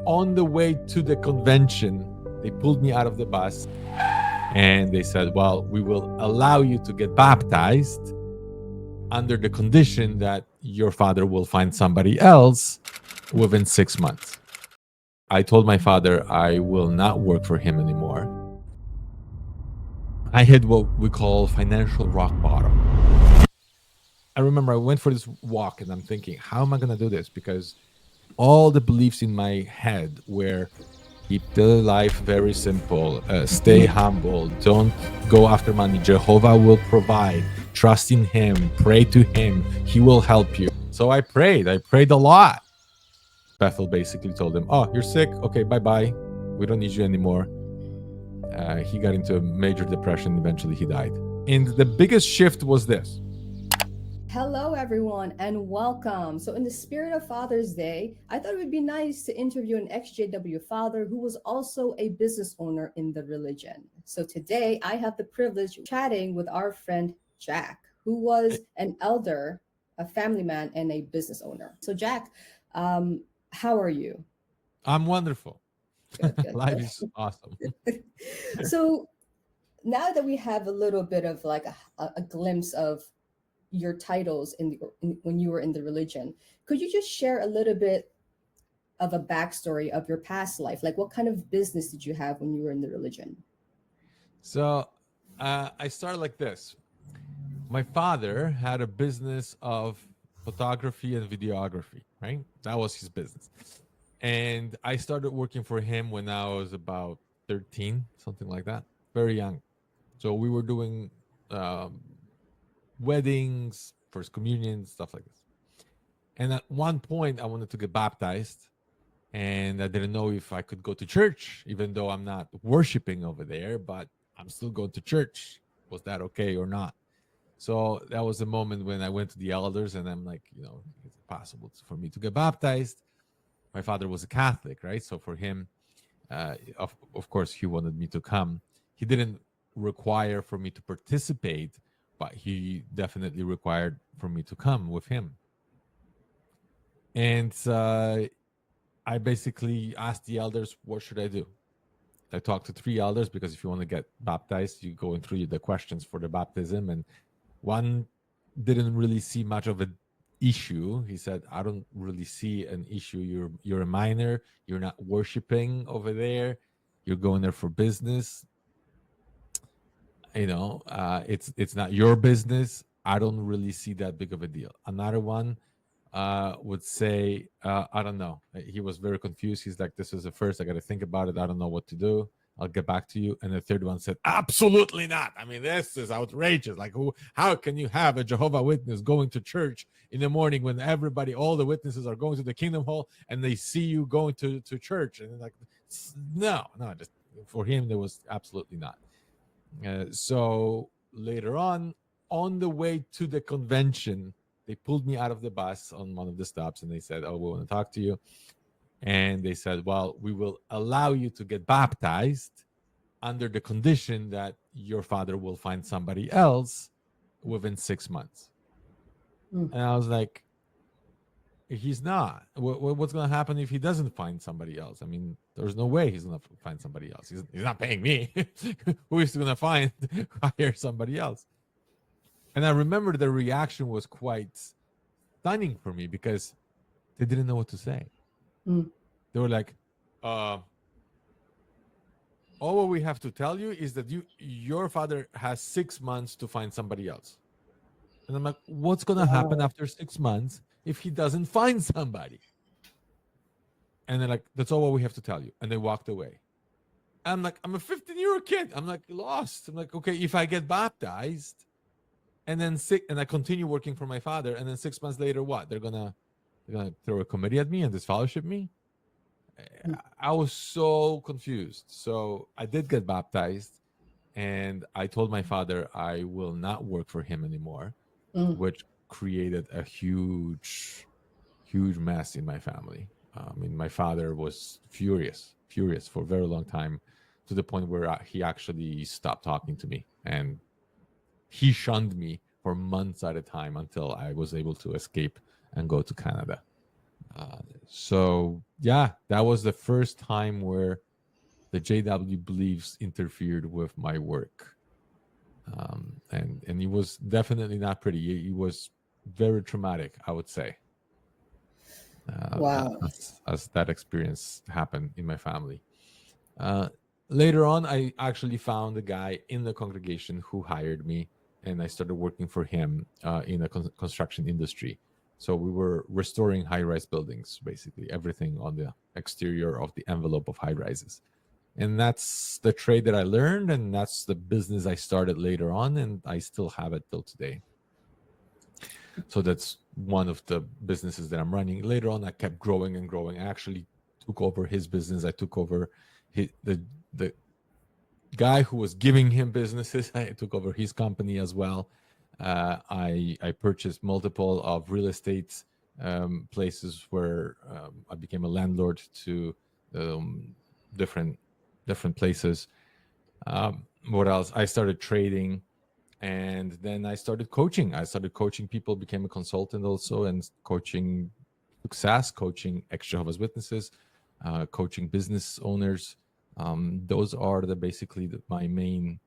On the way to the convention, they pulled me out of the bus and they said, well, we will allow you to get baptized under the condition that your father will find somebody else within 6 months. I told my father I will not work for him anymore. I hit what we call financial rock bottom. I remember I went for this walk and I'm thinking, how am I going to do this? Because all the beliefs in my head were keep the life very simple, stay humble, don't go after money. Jehovah will provide, trust in him, pray to him, he will help you. So I prayed a lot. Bethel basically told him, oh, you're sick, okay, bye-bye, we don't need you anymore. He got into a major depression, eventually he died. And the biggest shift was this. Hello, everyone, and welcome. So, in the spirit of Father's Day, I thought it would be nice to interview an ex-JW father who was also a business owner in the religion. So, today I have the privilege of chatting with our friend Jack, who was an elder, a family man, and a business owner. So, Jack, how are you? I'm wonderful. Good, good, Life good. is awesome. So, now that we have a little bit of like a glimpse of your titles when you were in the religion, could you just share a little bit of a backstory of your past life? Like, what kind of business did you have when you were in the religion? So I started like this. My father had a business of photography and videography, right? That was his business. And I started working for him when I was about 13, something like that, very young. So we were doing um, weddings, first communion, stuff like this. And at one point, I wanted to get baptized, and I didn't know if I could go to church, even though I'm not worshiping over there, but I'm still going to church. Was that okay or not? So that was the moment when I went to the elders and I'm like, is it possible for me to get baptized? My father was a Catholic, right? So for him, of course, he wanted me to come. He didn't require for me to participate, but he definitely required for me to come with him. And I basically asked the elders, what should I do? I talked to 3 elders because if you want to get baptized, you go through the questions for the baptism. And one didn't really see much of an issue. He said, I don't really see an issue. You're a minor. You're not worshiping over there. You're going there for business. It's not your business. I don't really see that big of a deal. Another one would say, I don't know. He was very confused. He's like, this is the first. I got to think about it. I don't know what to do. I'll get back to you. And the third one said, absolutely not. I mean, this is outrageous. Like, how can you have a Jehovah Witness going to church in the morning when all the witnesses are going to the Kingdom Hall and they see you going to church? And like, no, just for him, there was absolutely not. So later on the way to the convention, they pulled me out of the bus on one of the stops and they said, oh, we want to talk to you. And they said, well, we will allow you to get baptized under the condition that your father will find somebody else within 6 months. Mm. And I was like, he's not. What's going to happen if he doesn't find somebody else? I mean, there's no way he's going to find somebody else. He's not paying me. Who is going to hire somebody else? And I remember the reaction was quite stunning for me because they didn't know what to say. Mm. They were like, all what we have to tell you is that your father has 6 months to find somebody else. And I'm like, what's going to happen after 6 months if he doesn't find somebody? And they're like, that's all what we have to tell you. And they walked away. I'm like, I'm a 15-year-old kid. I'm like lost. I'm like, okay, if I get baptized and then I continue working for my father, and then 6 months later, what? They're gonna throw a committee at me and disfellowship me? I was so confused. So I did get baptized, and I told my father I will not work for him anymore, which created a huge mess in my family. I mean, my father was furious for a very long time, to the point where he actually stopped talking to me, and he shunned me for months at a time until I was able to escape and go to Canada. So yeah, that was the first time where the JW beliefs interfered with my work, and it was definitely not pretty. It was very traumatic, I would say, Wow. as that experience happened in my family. Uh, Later on, I actually found a guy in the congregation who hired me, and I started working for him in the construction industry. So we were restoring high-rise buildings, basically everything on the exterior of the envelope of high rises. And that's the trade that I learned, and that's the business I started later on, and I still have it till today. So that's one of the businesses that I'm running. Later on, I kept growing and growing. I actually took over his business. I took over the guy who was giving him businesses. I took over his company as well. I purchased multiple of real estate places where I became a landlord to um, different places. What else? I started trading, and then I started coaching. I started coaching people, became a consultant also, and coaching success, coaching ex-Jehovah's Witnesses, coaching business owners. Those are my main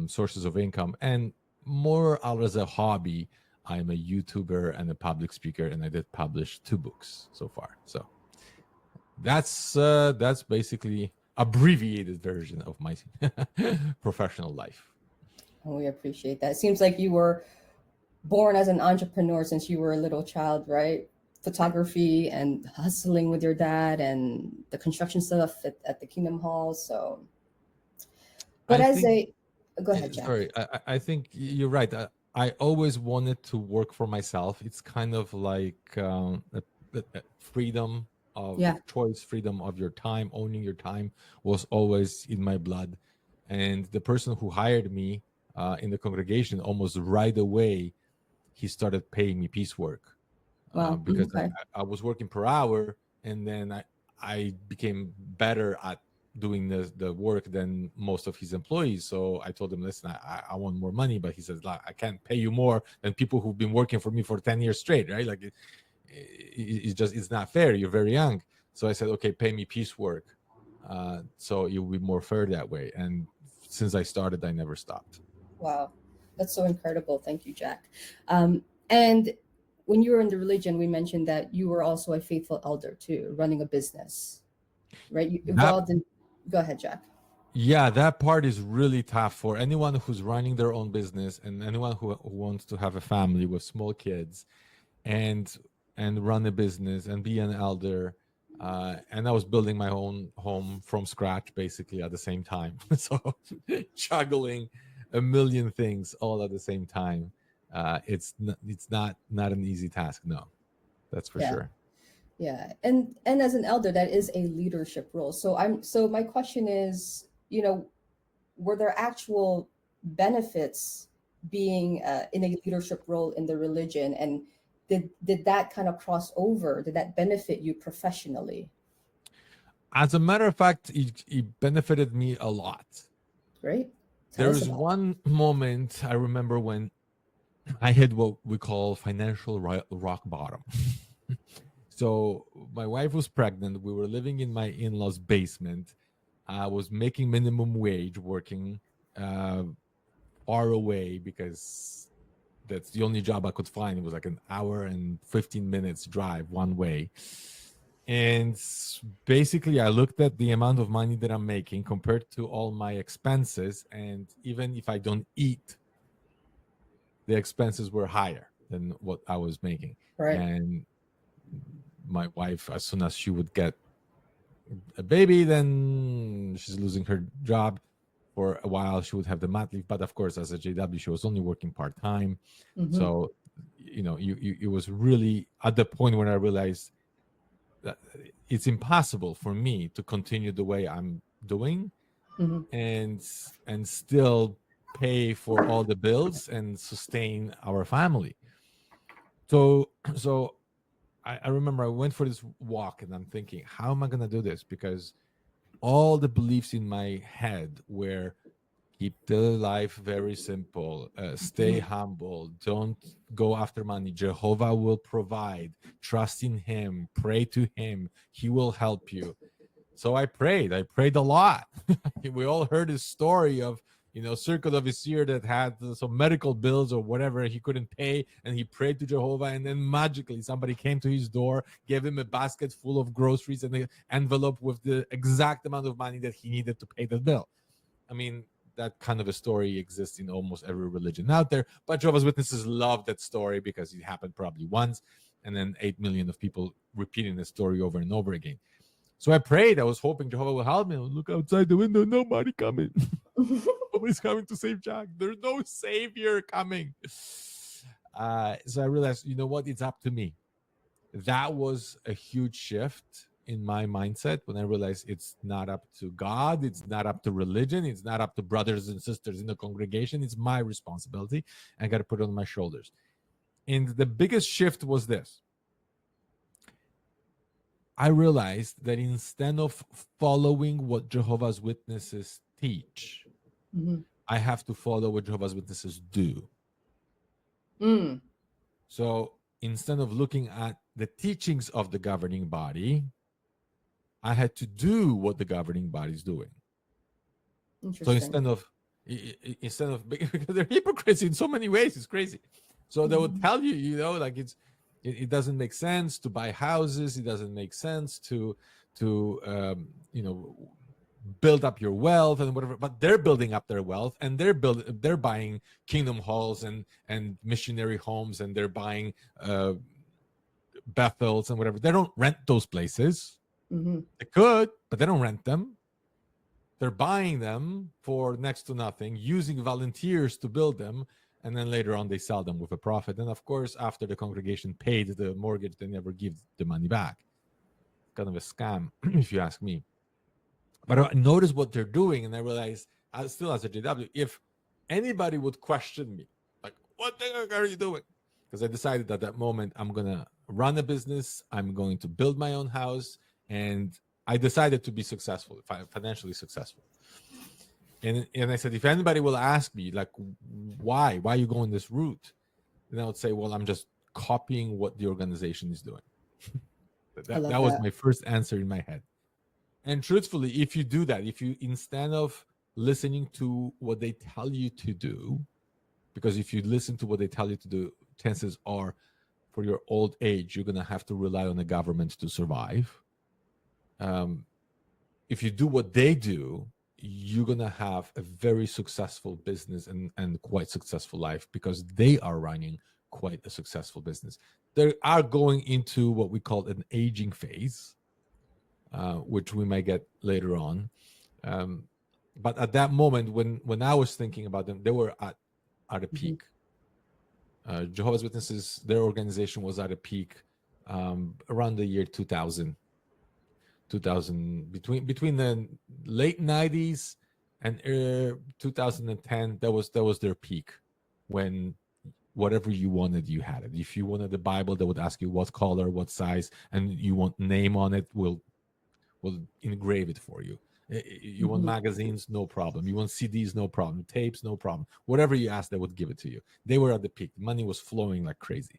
sources of income, and more out as a hobby. I'm a YouTuber and a public speaker, and I did publish 2 books so far. So that's basically abbreviated version of my professional life. We appreciate that. It seems like you were born as an entrepreneur since you were a little child, right? Photography and hustling with your dad and the construction stuff at the Kingdom Hall. So, but I as think a, go ahead, Jack. sorry, I think you're right. I always wanted to work for myself. It's kind of like a freedom of Yeah. choice, freedom of your time, owning your time was always in my blood. And the person who hired me in the congregation, almost right away, he started paying me piecework Wow. because Okay. I was working per hour, and then I became better at doing the work than most of his employees. So I told him, listen, I want more money, but he says, like, I can't pay you more than people who've been working for me for 10 years straight, right? Like it's not fair. You're very young. So I said, okay, pay me piecework. So it will be more fair that way. And since I started, I never stopped. Wow. That's so incredible. Thank you, Jack. And when you were in the religion, we mentioned that you were also a faithful elder too, running a business, right? You That evolved in, go ahead, Jack. Yeah, that part is really tough for anyone who's running their own business, and anyone who wants to have a family with small kids and run a business and be an elder. And I was building my own home from scratch basically at the same time. So juggling a million things all at the same time. It's not an easy task. No, that's for Yeah. sure. Yeah. And as an elder, that is a leadership role. So my question is, were there actual benefits being in a leadership role in the religion, and did that kind of cross over? Did that benefit you professionally? As a matter of fact, it benefited me a lot. Great. Tell There us is about one moment I remember when I hit what we call financial rock bottom. So my wife was pregnant. We were living in my in-laws' basement. I was making minimum wage, working uh, far away because that's the only job I could find. It was like an hour and 15 minutes drive one way. And basically, I looked at the amount of money that I'm making compared to all my expenses. And even if I don't eat, the expenses were higher than what I was making. it. Right. And my wife, as soon as she would get a baby, then she's losing her job for a while. She would have the mat leave, but of course, as a JW, she was only working part time. Mm-hmm. So, it was really at the point when I realized that it's impossible for me to continue the way I'm doing Mm-hmm. and still pay for all the bills and sustain our family. So, I remember I went for this walk and I'm thinking, how am I going to do this? Because all the beliefs in my head were Keep the life very simple. Stay Mhm. humble. Don't go after money. Jehovah will provide. Trust in him. Pray to him. He will help you. So I prayed. I prayed a lot. We all heard his story of, circuit of his year that had some medical bills or whatever he couldn't pay, and he prayed to Jehovah, and then magically somebody came to his door, gave him a basket full of groceries and an envelope with the exact amount of money that he needed to pay the bill. I mean, that kind of a story exists in almost every religion out there, but Jehovah's Witnesses love that story because it happened probably once, and then 8 million of people repeating the story over and over again. So I prayed. I was hoping Jehovah will help me. Look outside the window. Nobody coming. Nobody's coming to save Jack. There's no savior coming. So I realized, you know what? It's up to me. That was a huge shift in my mindset when I realized it's not up to God. It's not up to religion. It's not up to brothers and sisters in the congregation. It's my responsibility. I got to put it on my shoulders. And the biggest shift was this. I realized that instead of following what Jehovah's Witnesses teach, Mhm. I have to follow what Jehovah's Witnesses do. Mm. So instead of looking at the teachings of the governing body, I had to do what the governing body is doing. So Interesting. instead of because they're hypocrites in so many ways, it's crazy. So they would Mhm. tell you, like it doesn't make sense to buy houses. It doesn't make sense to build up your wealth and whatever. But they're building up their wealth, and they're buying kingdom halls and missionary homes, and they're buying Bethels and whatever. They don't rent those places. Mhm. They could, but they don't rent them. They're buying them for next to nothing, using volunteers to build them, and then later on they sell them with a profit. And of course, after the congregation paid the mortgage, they never give the money back. Kind of a scam, if you ask me. But I noticed what they're doing, and I realized, still as a JW, if anybody would question me, like, what the heck are you doing? Because I decided at that moment, I'm going to run a business, I'm going to build my own house, and I decided to be successful, financially successful. And I said, if anybody will ask me, like, why are you going this route? Then I would say, well, I'm just copying what the organization is doing. I that love was that. my first answer in my head. And truthfully, if you do that, if you instead of listening to what they tell you to do, because if you listen to what they tell you to do, chances are for your old age, you're going to have to rely on the government to survive. If you do what they do, you're going to have a very successful business and quite successful life because they are running quite a successful business. They are going into what we call an aging phase, which we might get later on. But at that moment, when I was thinking about them, they were at a Mhm. peak. Jehovah's Witnesses, their organization was at a peak around the year 2000, between the late 90s and 2010. That was their peak, when whatever you wanted, you had it. If you wanted the Bible, they would ask you what color, what size, and you want name on it. Will engrave it for you. You want Mhm. magazines, no problem. You want CDs, no problem. Tapes, no problem. Whatever you ask, they would give it to you. They were at the peak. Money was flowing like crazy.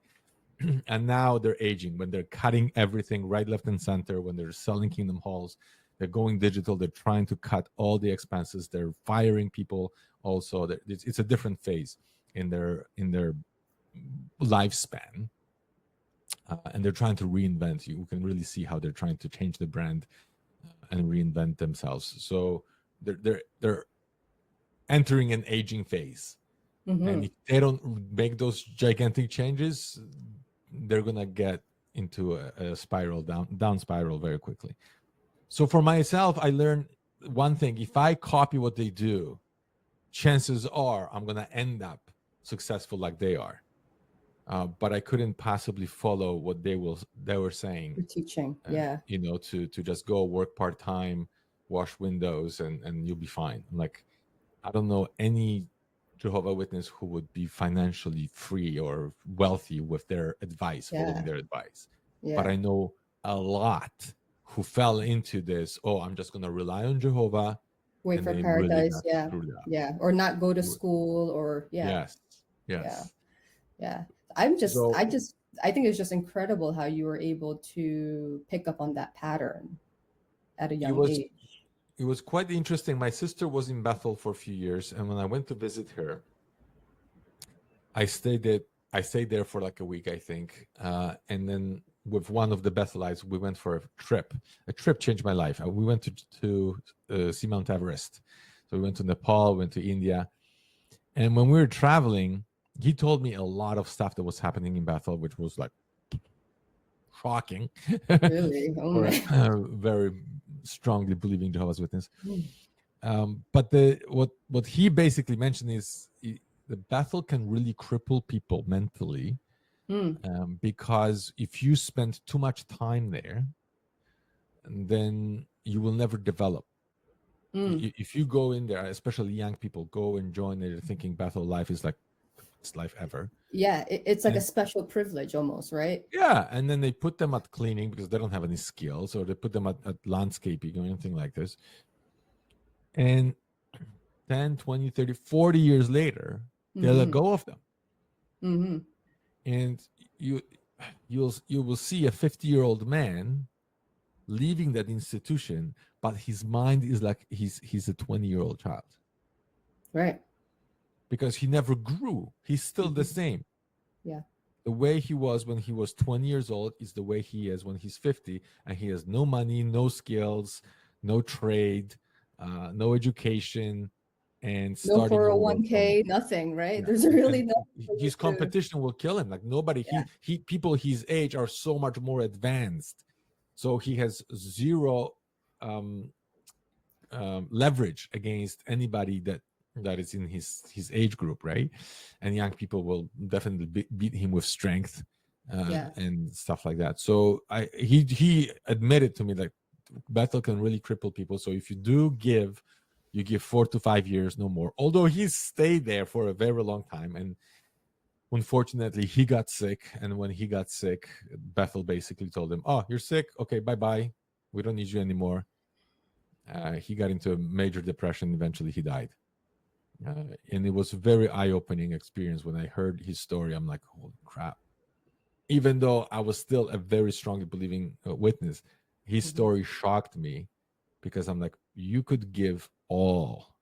And now they're aging, when they're cutting everything right, left, and center, when they're selling kingdom halls, they're going digital, they're trying to cut all the expenses, they're firing people also. It's a different phase in their lifespan. And they're trying to reinvent. You can really see how they're trying to change the brand and reinvent themselves. So they're entering an aging phase, and Mhm. if they don't make those gigantic changes, they're gonna get into a spiral, down spiral, very quickly. So for myself, I learned one thing: if I copy what they do, chances are I'm gonna end up successful like they are. But I couldn't possibly follow what they were saying, You're teaching. Yeah. to just go work part time, wash windows, and you'll be fine. I'm like, I don't know any Jehovah Witness who would be financially free or wealthy with their advice, following Yeah. their advice. But Yeah. I know a lot who fell into this. Oh, I'm just going to rely on Jehovah. Wait and for they really paradise. got Yeah. screwed up. Yeah. Or not go to school or yeah. Yes, Yeah. yes. Yeah. So I think it's just incredible how you were able to pick up on that pattern at a it young was age. it was quite interesting. My sister was in Bethel for a few years, and when I went to visit her, I stayed there. I stayed there for like a week, I think, and then with one of the Bethelites, we went for a trip. A trip changed my life. We went to see Mount Everest. So we went to Nepal, went to India, and when we were traveling, he told me a lot of stuff that was happening in Bethel, which was like shocking Really? Oh for my. a very strongly believing Jehovah's Witness. But the what he basically mentioned is the Bethel can really cripple people mentally, Mm, because if you spend too much time there, then you will never develop. mm. If you go in there, especially young people, go and join there thinking Bethel life is like the best life ever. Yeah, it's like a And special privilege almost, right? yeah, and then they put them at cleaning because they don't have any skills, or they put them at landscaping or anything like this. And 10, 20, 30, 40 years later, they let Mm-hmm. go of them. Mm-hmm. And you you will see a 50-year-old man leaving that institution, but his mind is like he's a 20-year-old child Right. because he never grew. He's still the Mm-hmm. same. Yeah. The way he was when he was 20 years old is the way he is when he's 50, and he has no money, no skills, no trade, no education, and No starting over from 401k, nothing, right? yeah. There's really And nothing for you his to. competition will kill him. Like nobody, Yeah. he people his age are so much more advanced, so he has zero um, leverage against anybody that is in his age group, right? And young people will definitely beat him with strength Yeah. and stuff like that. So he admitted to me that Bethel can really cripple people. So if you do give, you give 4 to 5 years, no more. Although he stayed there for a very long time, and unfortunately he got sick. And when he got sick, Bethel basically told him, "Oh, you're sick. Okay, bye bye. We don't need you anymore." He got into a major depression. Eventually, he died. And it was a very eye-opening experience when I heard his story. I'm like, holy crap. Even though I was still a very strongly believing witness, his Mm-hmm. story shocked me because I'm like, you could give all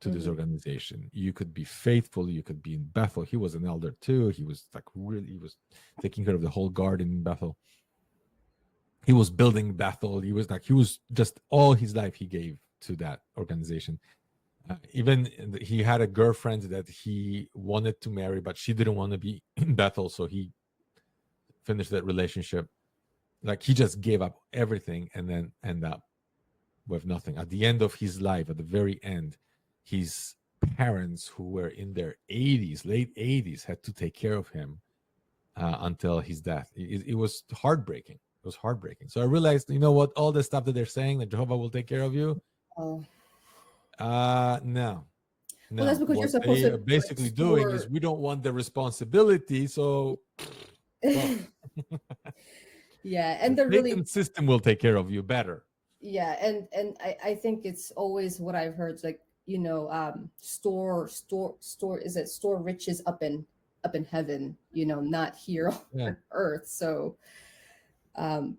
to this Mm-hmm. organization. You could be faithful. You could be in Bethel. He was an elder too. He was like really, he was taking care of the whole garden in Bethel. He was building Bethel. He was like, he was just all his life he gave to that organization. Even he had a girlfriend that he wanted to marry, but she didn't want to be in Bethel, so he finished that relationship. Like he just gave up everything and then end up with nothing. At the end of his life, at the very end, his parents, who were in their 80s, late 80s, had to take care of him until his death. It was heartbreaking. It was heartbreaking. So I realized, you know what, all the stuff that they're saying that Jehovah will take care of you, Oh. no. Well, that's No, because you're what supposed they to are like basically doing is store. we don't want the responsibility, so go. Yeah, The and they're really. Satan system will take care of you better. Yeah, and I think it's always what I've heard, like, store, is it store riches up in heaven, not here Yeah, on earth. So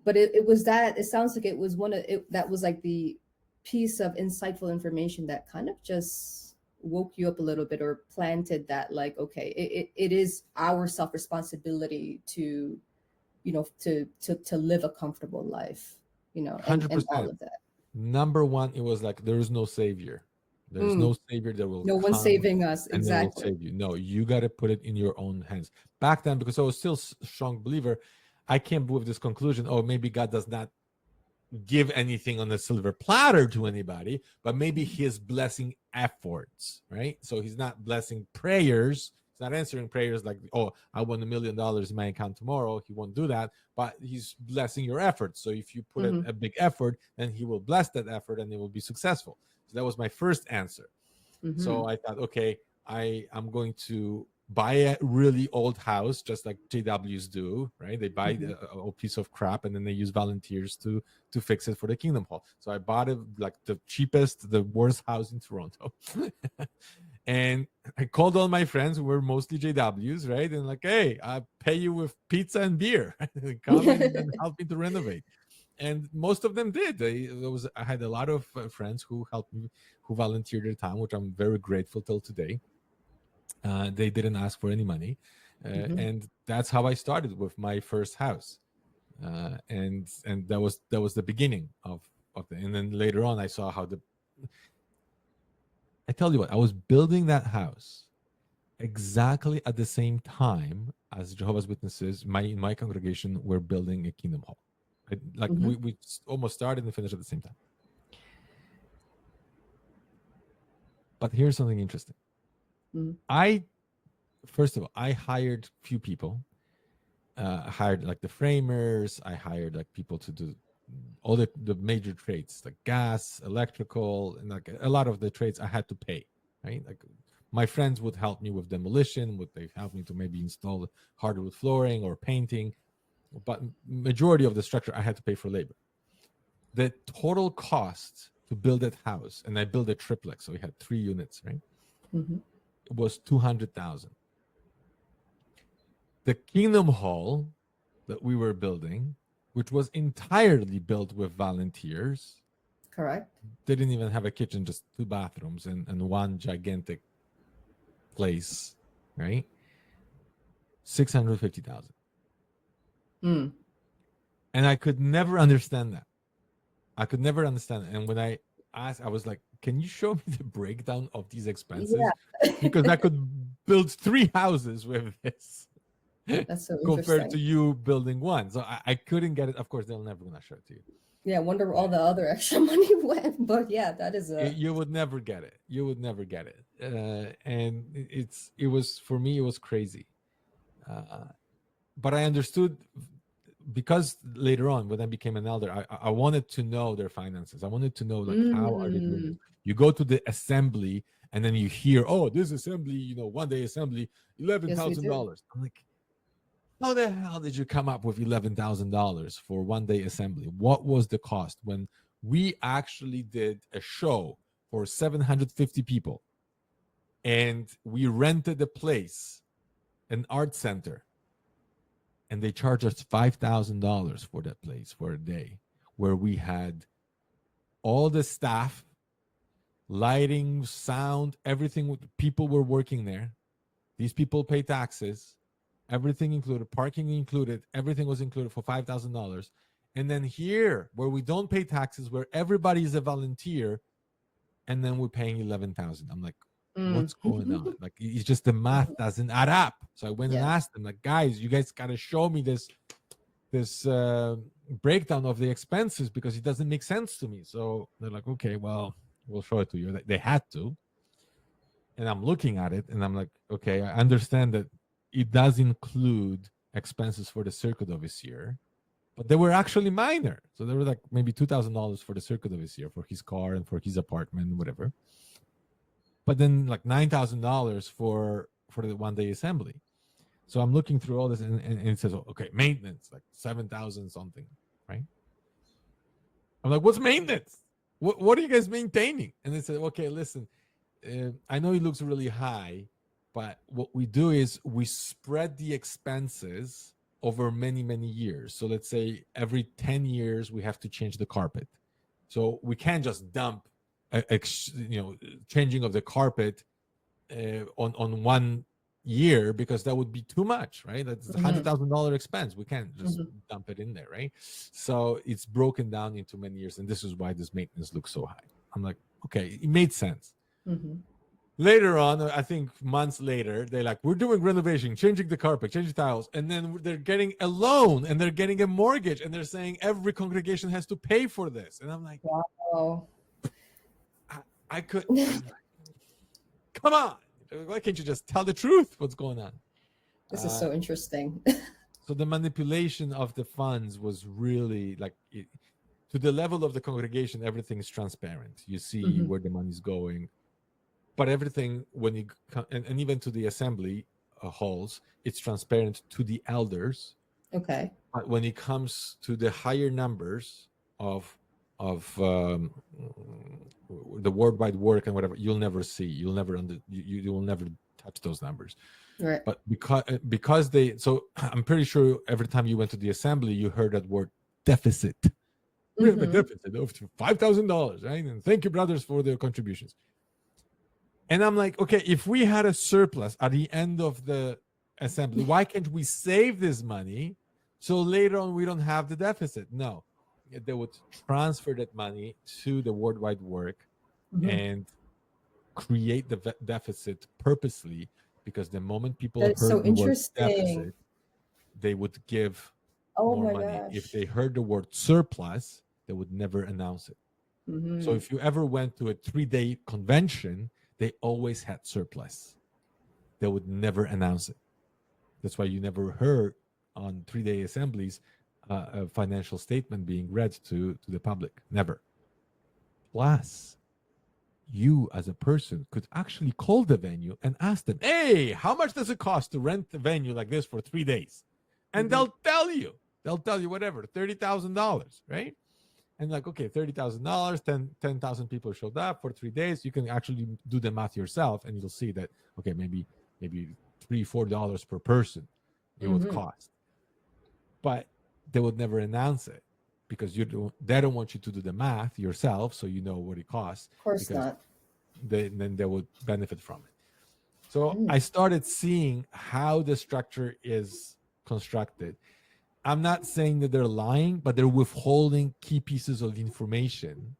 but it was that, it sounds like it was one of it that was like the piece of insightful information that kind of just woke you up a little bit, or planted that, like, okay, it is our self responsibility to, to live a comfortable life, and all 100%. of that. Number one, it was like there is no savior. There's Mm, no savior that will no one's come saving us, and they will exactly. save you. No, you got to put it in your own hands. Back then, because I was still a strong believer, I came with this conclusion: oh, maybe God does not give anything on a silver platter to anybody, but maybe he is blessing efforts, right? So he's not blessing prayers. He's not answering prayers like, oh, I want $1 million in my account tomorrow. He won't do that, but he's blessing your efforts. So if you put Hmm. a big effort, then he will bless that effort and it will be successful. So that was my first answer. Hmm. So I thought, okay, I'm going to buy a really old house, just like JWs do, right? They buy Mhm. a piece of crap and then they use volunteers to fix it for the Kingdom Hall. So I bought it like the cheapest, the worst house in Toronto. And I called all my friends who were mostly JWs, right? And like, hey, I pay you with pizza and beer. Come and help me to renovate. And most of them did. I had a lot of friends who helped me, who volunteered their time, which I'm very grateful till today. They didn't ask for any money, Mhm. and that's how I started with my first house. And that was the beginning of the. And then later on, I saw how the. I tell you what, I was building that house exactly at the same time as Jehovah's Witnesses, in my congregation, were building a Kingdom Hall. Like Mhm. we almost started and finished at the same time. But here's something interesting. Mhm. I First of all, I hired few people. I hired like the framers. I hired like people to do all the major trades, like gas, electrical, and like a lot of the trades I had to pay. Right, like my friends would help me with demolition. Would they help me to maybe install hardwood flooring or painting? But majority of the structure I had to pay for labor. The total cost to build that house, and I built a triplex, so we had 3 units. Right, Mhm. it was 200,000. The Kingdom Hall that we were building, which was entirely built with volunteers, Correct. didn't even have a kitchen, just 2 bathrooms and one gigantic place, right? 650,000. Mm. And I could never understand that. I could never understand it. And when I asked, I was like, can you show me the breakdown of these expenses? Yeah. Because I could build 3 houses with this That's so compared to interesting. you building one. So I couldn't get it. Of course, they're never going to show it to you. Yeah, I wonder where all the other extra money went. But yeah, that is a. You would never get it. You would never get it. And it was, for me, it was crazy. But I understood, because later on when I became an elder, I wanted to know their finances. I wanted to know, like, how are they doing this? Mm. You go to the assembly and then you hear, oh, this assembly, one day assembly, eleven Yes, we thousand do. dollars. I'm like, how the hell did you come up with $11,000 for one day assembly? What was the cost when we actually did a show for 750 people and we rented a place, an art center, and they charged us $5,000 for that place for a day, where we had all the staff, lighting, sound, everything. People were working there. These people pay taxes, everything included, parking included, everything was included for $5,000. And then here, where we don't pay taxes, where everybody is a volunteer, and then we're paying 11,000. I'm like, Mm. what's going on? Like, it's just the math doesn't add up. So I went and Yeah. asked them, like, guys, you guys got to show me this breakdown of the expenses, because it doesn't make sense to me. So they're like, okay, well, we'll show it to you. They had to. And I'm looking at it and I'm like, okay, I understand that it does include expenses for the circuit of this year, but they were actually minor. So there were like maybe $2,000 for the circuit of this year, for his car and for his apartment, whatever. But then like $9,000 for the one day assembly. So I'm looking through all this, and it says, okay, maintenance, like 7,000 something, right? I'm like, what's maintenance? What are you guys maintaining? And they said, okay, listen, I know it looks really high, but what we do is we spread the expenses over many, many years. So let's say every 10 years we have to change the carpet. So we can't just dump, changing of the carpet on 1 year, because that would be too much, right? That's a Hmm. $100,000 expense. We can't just Hmm. dump it in there, right? So it's broken down into many years, and this is why this maintenance looks so high. I'm like, okay, it made sense. Hmm. Later on, I think months later, they're like, we're doing renovation, changing the carpet, changing tiles, and then they're getting a loan and they're getting a mortgage, and they're saying every congregation has to pay for this. And I'm like, Wow. I, I'm like, come on, why can't you just tell the truth? What's going on? This is Uh, so interesting. so the manipulation of the funds was really like to the level of the congregation. Everything is transparent. You see Hmm. where the money's going, but everything, when you and even to the assembly, halls, it's transparent to the elders. Okay. But when it comes to the higher numbers of the worldwide work and whatever, you'll never see. You'll never you will never touch those numbers. Right. But because they, so I'm pretty sure every time you went to the assembly, you heard that word deficit. We have a deficit of $5,000, right? And thank you, brothers, for their contributions. And I'm like, okay, if we had a surplus at the end of the assembly, why can't we save this money so later on we don't have the deficit? No, they would transfer that money to the worldwide work and create the deficit purposely, because the moment people That is heard so the word interesting. deficit, they would give Oh more my money. gosh. If they heard the word surplus, they would never announce it. So if you ever went to a 3-day convention, they always had surplus. They would never announce it. That's why you never heard on 3-day assemblies a financial statement being read to the public. Never. Plus, you as a person could actually call the venue and ask them, hey, how much does it cost to rent the venue like this for 3 days? And they'll tell you whatever, $30,000, right? And like, okay, $30,000, 10,000 people showed up for 3 days. You can actually do the math yourself, and you'll see that, okay, maybe $3-4 per person it would cost. But they would never announce it, because they don't want you to do the math yourself, so you know what it costs. Of course not. Then they would benefit from it. So I started seeing how the structure is constructed. I'm not saying that they're lying, but they're withholding key pieces of information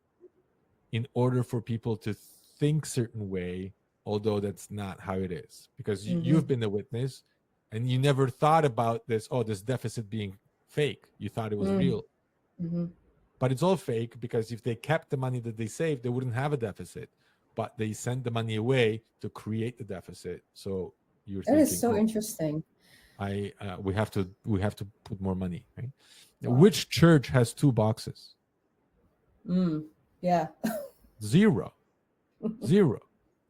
in order for people to think certain way, although that's not how it is. Because you've been a witness, and you never thought about this deficit being fake. You thought it was real. But it's all fake, because if they kept the money that they saved, they wouldn't have a deficit. But they sent the money away to create the deficit. So you're thinking, that is so interesting. we have to put more money, right? Wow. Which church has 2 boxes? Yeah. Zero.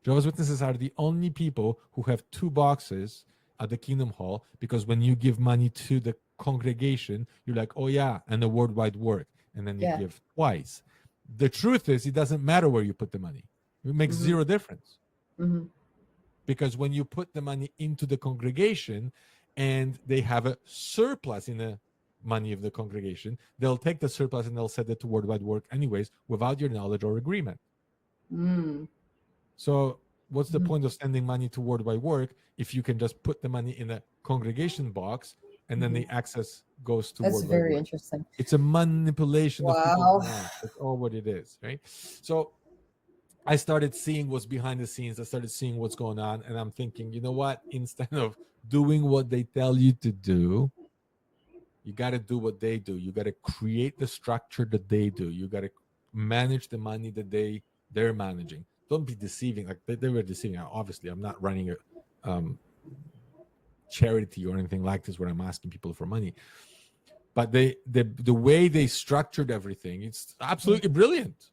Jehovah's Witnesses are the only people who have 2 boxes at the Kingdom Hall, because when you give money to the congregation, you're like, oh yeah, and the worldwide work, and then you give twice. The truth is, it doesn't matter where you put the money. It makes zero difference. Because when you put the money into the congregation and they have a surplus in the money of the congregation, they'll take the surplus and they'll send it to worldwide work anyways, without your knowledge or agreement. So what's the point of sending money to worldwide work if you can just put the money in a congregation box and then the access goes to That's worldwide very work? interesting. It's a manipulation of people's minds. That's all what it is, right? So I started seeing what's behind the scenes. I started seeing what's going on, and I'm thinking, you know what? Instead of doing what they tell you to do, you got to do what they do. You got to create the structure that they do. You got to manage the money that they're managing. Don't be deceiving. Like they were deceiving. Obviously, I'm not running a charity or anything like this where I'm asking people for money. But the way they structured everything, it's absolutely brilliant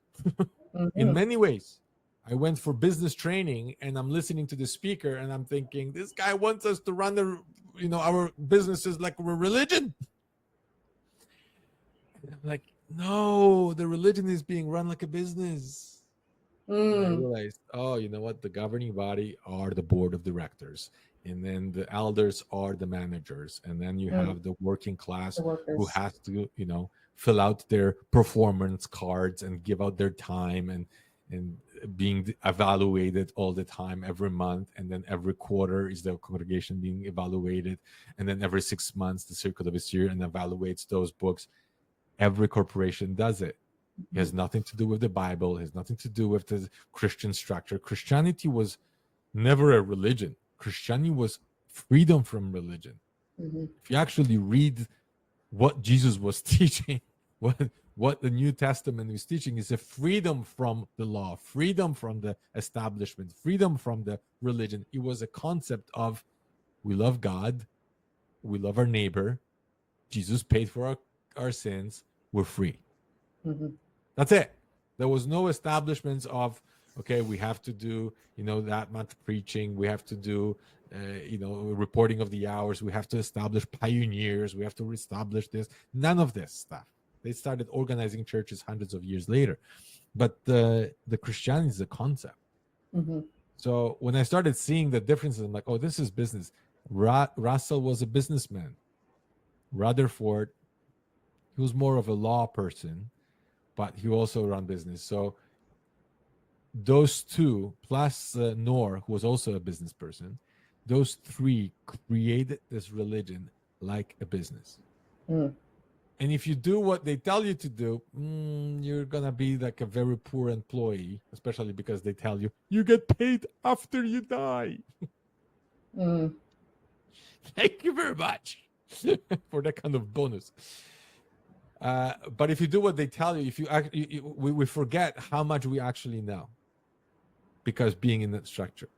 in many ways. I went for business training, and I'm listening to the speaker, and I'm thinking, this guy wants us to run our businesses like we're religion. And I'm like, no, the religion is being run like a business. And I realized, oh, you know what? The governing body are the board of directors, and then the elders are the managers, and then you have the working class who has to, fill out their performance cards and give out their time and being evaluated all the time, every month, and then every quarter is the congregation being evaluated, and then every 6 months the circle of a year and evaluates those books. Every corporation does it. It has nothing to do with the Bible. It has nothing to do with the Christian structure. Christianity was never a religion. Christianity was freedom from religion. If you actually read what Jesus was teaching, what the New Testament is teaching, is a freedom from the law, freedom from the establishment, freedom from the religion. It was a concept of, we love God, we love our neighbor, Jesus paid for our sins, we're free. That's it. There was no establishments of, okay, we have to do, that much preaching, we have to do reporting of the hours. We have to establish pioneers. We have to establish this. None of this stuff. They started organizing churches hundreds of years later. But the Christianity is a concept. Mm-hmm. So when I started seeing the differences, I'm like, oh, this is business. Russell was a businessman. Rutherford, he was more of a law person, but he also ran business. So those two, plus Noor, who was also a business person, those three created this religion like a business. Mm. And if you do what they tell you to do, you're going to be like a very poor employee, especially because they tell you, you get paid after you die. Mm. Thank you very much for that kind of bonus. But if you do what they tell you, if we forget how much we actually know because being in that structure.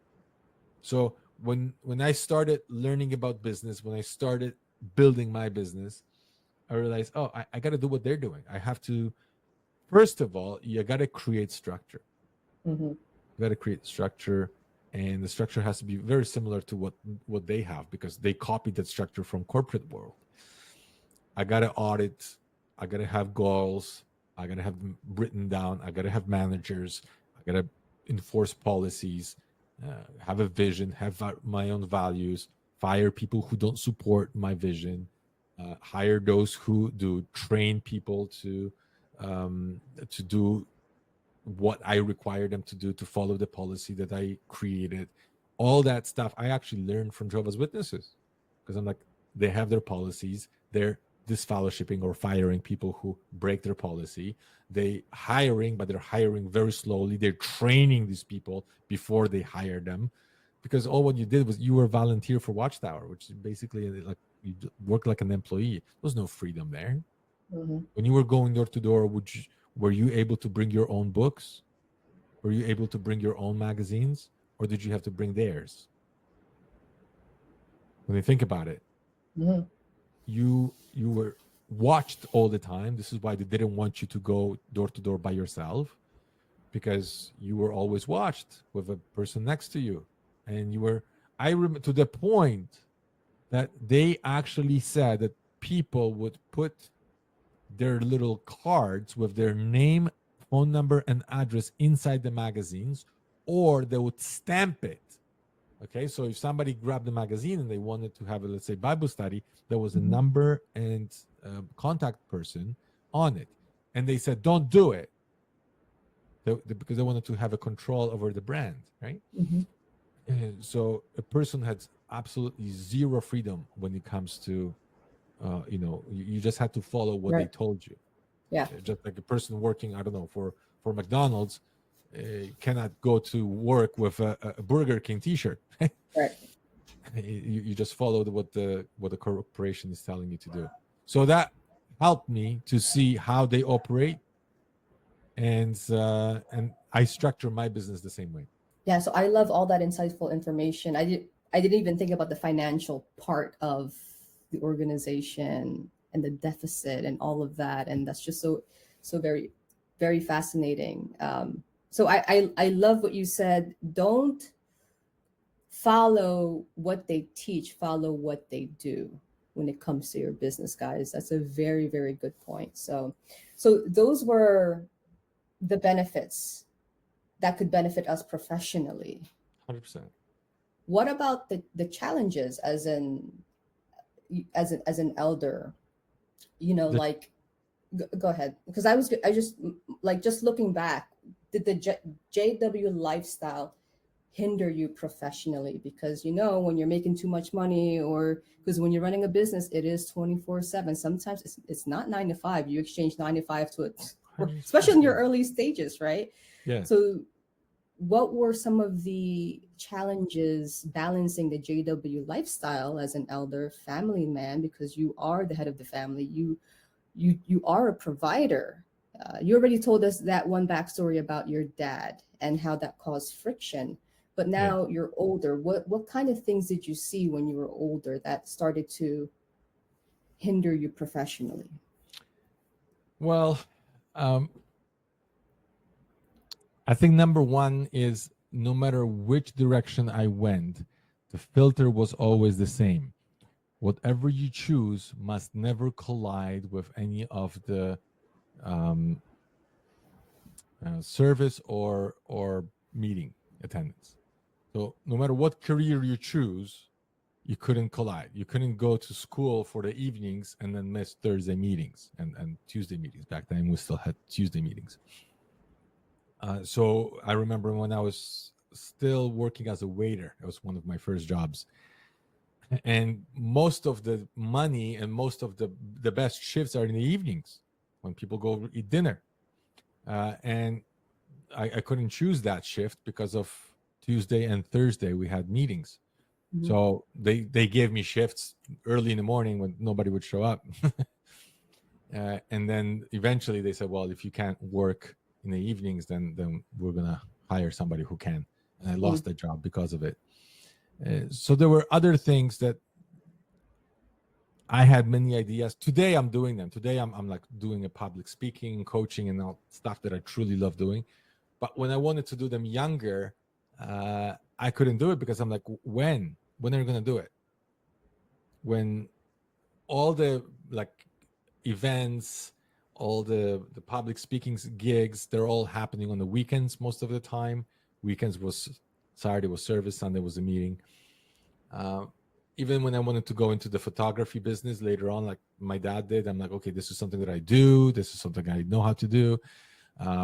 So when I started learning about business, when I started building my business, I realized, oh, I got to do what they're doing. I have to, first of all, you got to create structure. Mm-hmm. You got to create structure, and the structure has to be very similar to what they have because they copied that structure from corporate world. I got to audit. I got to have goals. I got to have them written down. I got to have managers. I got to enforce policies, have a vision, have my own values, fire people who don't support my vision, hire those who do, train people to do what I require them to do, to follow the policy that I created. All that stuff I actually learned from Jehovah's Witnesses because I'm like, they have their policies. They're disfellowshipping or firing people who break their policy. They hiring, but they're hiring very slowly. They're training these people before they hire them, because all what you did was you were a volunteer for Watchtower, which is basically like you work like an employee. There's no freedom there. Mm-hmm. When you were going door to door, were you able to bring your own books? Were you able to bring your own magazines, or did you have to bring theirs? When you think about it, Mm-hmm. you were watched all the time. This is why they didn't want you to go door to door by yourself, because you were always watched with a person next to you. And you were, I remember, to the point that they actually said that people would put their little cards with their name, phone number, and address inside the magazines, or they would stamp it. Okay, so if somebody grabbed the magazine and they wanted to have a, let's say, Bible study, there was a Mm-hmm. number and contact person on it, and they said, "Don't do it," because they wanted to have a control over the brand, right? Mm-hmm. And so a person has absolutely zero freedom when it comes to, you just had to follow what they Right. told you. Yeah. Just like a person working, I don't know, for McDonald's, cannot go to work with a Burger King T-shirt. Right. You just follow what the corporation is telling you to do. So that helped me to see how they operate, and I structure my business the same way. Yeah. So I love all that insightful information. I didn't even think about the financial part of the organization and the deficit and all of that, and that's just so very very fascinating. So I love what you said. Don't follow what they teach, follow what they do when it comes to your business, guys. That's a very very good point. So those were the benefits that could benefit us professionally. 100%. What about the challenges as an elder? The Like go ahead, because I just like, just looking back, did the JW lifestyle hinder you professionally? Because when you're making too much money, or because when you're running a business, it is 24/7. Sometimes it's not 9 to 5. You exchange 9 to 5 to it, especially in your 100%. early stages, right? Yeah. So what were some of the challenges balancing the JW lifestyle as an elder family man, because you are the head of the family, you are a provider. You already told us that one backstory about your dad and how that caused friction, but Yeah. now you're older. What kind of things did you see when you were older that started to hinder you professionally? Well, um, I think number one is, no matter which direction I went, The filter was always the same. Whatever you choose must never collide with any of the um, service or meeting attendance. So no matter what career you choose, you couldn't collide. You couldn't go to school for the evenings and then miss Thursday meetings and Tuesday meetings. Back then, we still had Tuesday meetings. So I remember when I was still working as a waiter, it was one of my first jobs. And most of the money and most of the best shifts are in the evenings when people go eat dinner. And I couldn't choose that shift because of Tuesday and Thursday we had meetings. Mhm. So they gave me shifts early in the morning when nobody would show up. And then eventually they said, well, if you can't work in the evenings, then we're going to hire somebody who can. And I lost that job because of it. So there were other things that I had many ideas. Today I'm doing them. Today I'm like doing a public speaking, coaching, and all stuff that I truly love doing. But when I wanted to do them younger, I couldn't do it because I'm like, when are you going to do it? When all the like events, all the public speaking gigs, they're all happening on the weekends most of the time. Weekends was Saturday was service, Sunday was a meeting. Even when I wanted to go into the photography business later on, like my dad did, I'm like, okay, this is something that I do. This is something I know how to do.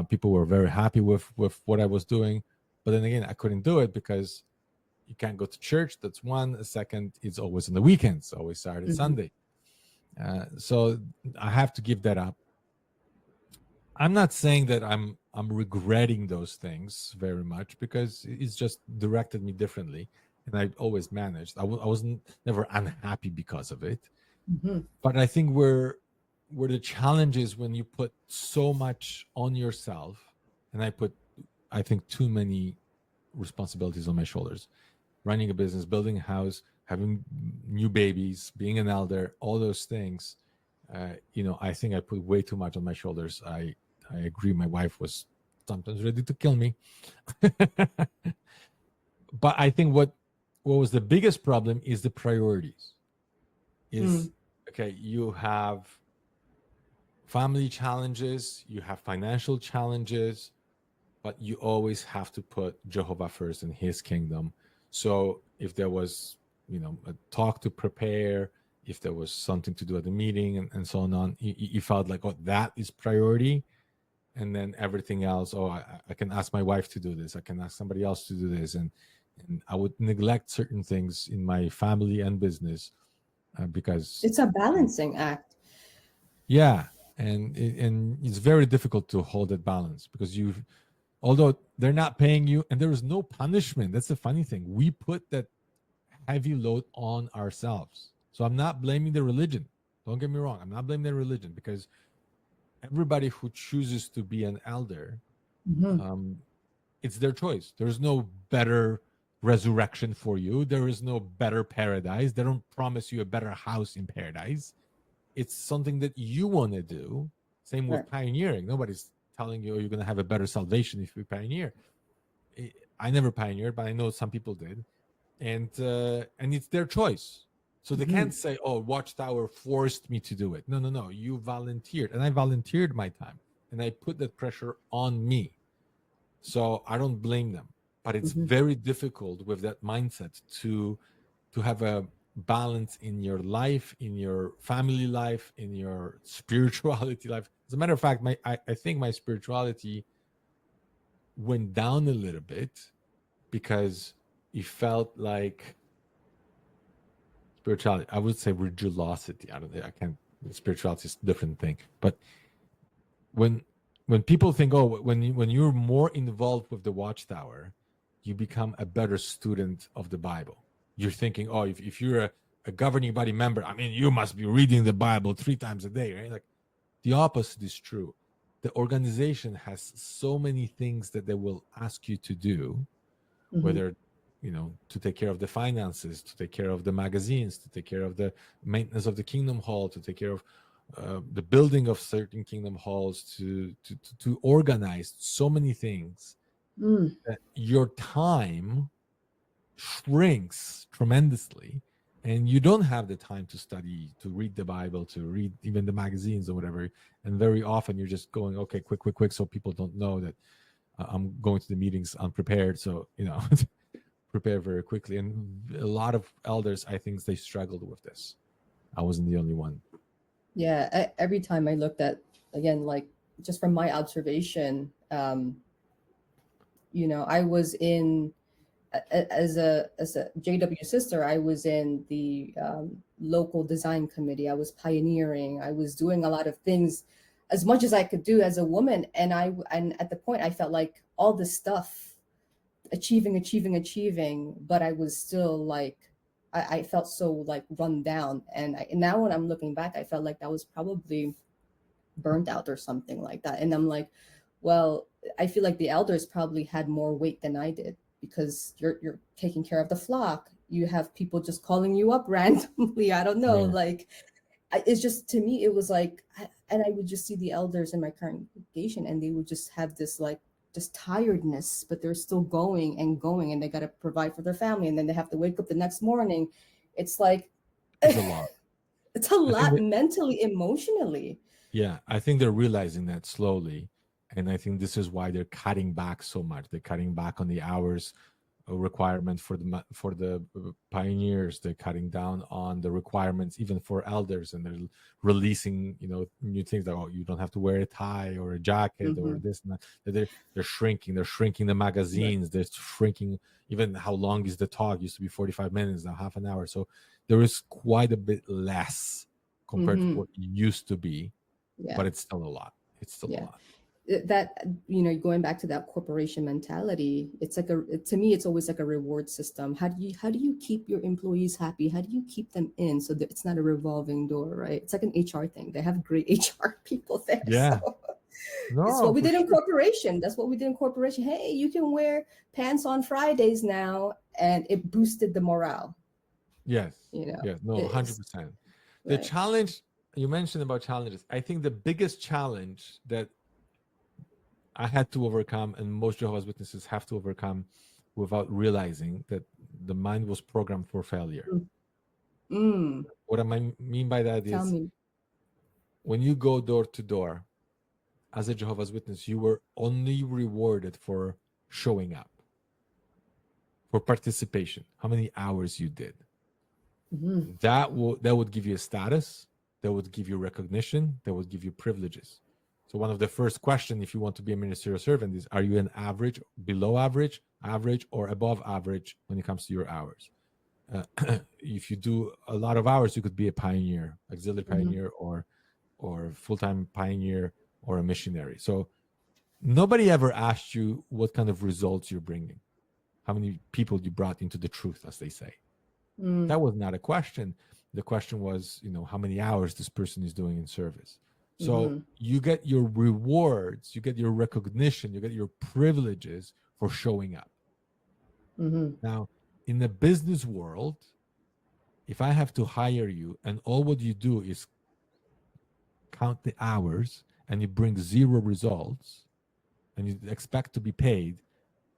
People were very happy with what I was doing. But then again, I couldn't do it because you can't go to church. That's one. A second, it's always on the weekends, always Saturday, Sunday. So I have to give that up. I'm not saying that I'm regretting those things very much because it's just directed me differently, and I always managed. I wasn't never unhappy because of it. Mm-hmm. But I think where the challenge is when you put so much on yourself, and I think too many responsibilities on my shoulders. Running a business, building a house, having new babies, being an elder, all those things. I think I put way too much on my shoulders. I agree. My wife was sometimes ready to kill me. But I think what was the biggest problem is the priorities. Okay, you have family challenges, you have financial challenges, but you always have to put Jehovah first and his kingdom. So if there was, a talk to prepare, if there was something to do at the meeting and so on, you felt like, oh, that is priority. And then everything else, oh, I can ask my wife to do this. I can ask somebody else to do this. And I would neglect certain things in my family and business because It's a balancing act. yeah, and it's very difficult to hold that balance because although they're not paying you and there is no punishment. That's the funny thing. We put that heavy load on ourselves. So I'm not blaming the religion. Don't get me wrong. I'm not blaming the religion because everybody who chooses to be an elder, it's their choice. There's no better resurrection for you. There is no better paradise. They don't promise you a better house in paradise. It's something that you want to do. Same with pioneering. Nobody's telling you, oh, you're going to have a better salvation if you pioneer. I never pioneered, but I know some people did, and it's their choice. So they can't say, "Oh, Watchtower forced me to do it." No. You volunteered, and I volunteered my time, and I put that pressure on me. So I don't blame them, but it's very difficult with that mindset to have a balance in your life, in your family life, in your spirituality life. As a matter of fact, I think my spirituality went down a little bit because it felt like spirituality. I would say religiosity. I can't. Spirituality is a different thing. But when people think, oh, when you're more involved with the Watchtower, you become a better student of the Bible. You're thinking, oh, if you're a governing body member, I mean, you must be reading the Bible 3 times a day, right? Like the opposite is true. The organization has so many things that they will ask you to do, whether to take care of the finances, to take care of the magazines, to take care of the maintenance of the Kingdom Hall, to take care of the building of certain Kingdom Halls, to organize so many things that your time shrinks tremendously, and you don't have the time to study, to read the Bible, to read even the magazines or whatever. And very often you're just going, okay, quick, so people don't know that I'm going to the meetings unprepared. So, prepare very quickly. And a lot of elders, I think, they struggled with this. I wasn't the only one. Yeah, every time I looked at, again, like just from my observation, I was in as a JW sister, I was in the local design committee. I was pioneering. I was doing a lot of things, as much as I could do as a woman. And at the point, I felt like all this stuff, achieving, but I was still like, I felt so like run down. And now when I'm looking back, I felt like that was probably burnt out or something like that. And I'm like, well, I feel like the elders probably had more weight than I did, because you're taking care of the flock. You have people just calling you up randomly. I don't know. Yeah. Like, it's just, to me, it was like, and I would just see the elders in my congregation, and they would just have this like just tiredness, but they're still going and going, and they got to provide for their family, and then they have to wake up the next morning. It's like, It's a lot. it's a I think lot that, mentally, emotionally. yeah, I think they're realizing that slowly. And I think this is why they're cutting back so much. They're cutting back on the hours requirement for the pioneers. They're cutting down on the requirements even for elders, and they're releasing new things like, oh, you don't have to wear a tie or a jacket or Hmm. this and that. They're shrinking the Right. magazines. They're shrinking even how long is the talk. Used to be 45 minutes, now half an hour. So there is quite a bit less compared to Hmm. what it used to be, Yeah. but it's still a lot. It's still a Yeah. lot. That, going back to that corporation mentality, it's like to me, it's always like a reward system. How do you keep your employees happy? How do you keep them in, so that it's not a revolving door, right? It's like an HR thing. They have great HR people there. So Yeah. it's No, what we for did in sure. corporation. That's what we did in corporation. Hey, you can wear pants on Fridays now, and it boosted the morale. Yes. you know Yes. No, it is 100%. The right. challenge you mentioned about challenges, I think the biggest challenge that I had to overcome, and most Jehovah's Witnesses have to overcome without realizing that the mind was programmed for failure. Mm. Mm. What I mean by that Tell is me. when you go door to door as a Jehovah's Witness, you were only rewarded for showing up, for participation, how many hours you did. Hmm. That would give you a status, that would give you recognition, that would give you privileges. So one of the first questions, if you want to be a ministerial servant, is: are you an average, below average, average, or above average when it comes to your hours? If you do a lot of hours, you could be a pioneer, auxiliary Hmm. pioneer, or full-time pioneer, or a missionary. So nobody ever asked you what kind of results you're bringing, how many people you brought into the truth, as they say. Mm. That was not a question. The question was, how many hours this person is doing in service. So Hmm. you get your rewards, you get your recognition, you get your privileges for showing up. Hmm. Now, in the business world, if I have to hire you and all what you do is count the hours and you bring zero results and you expect to be paid,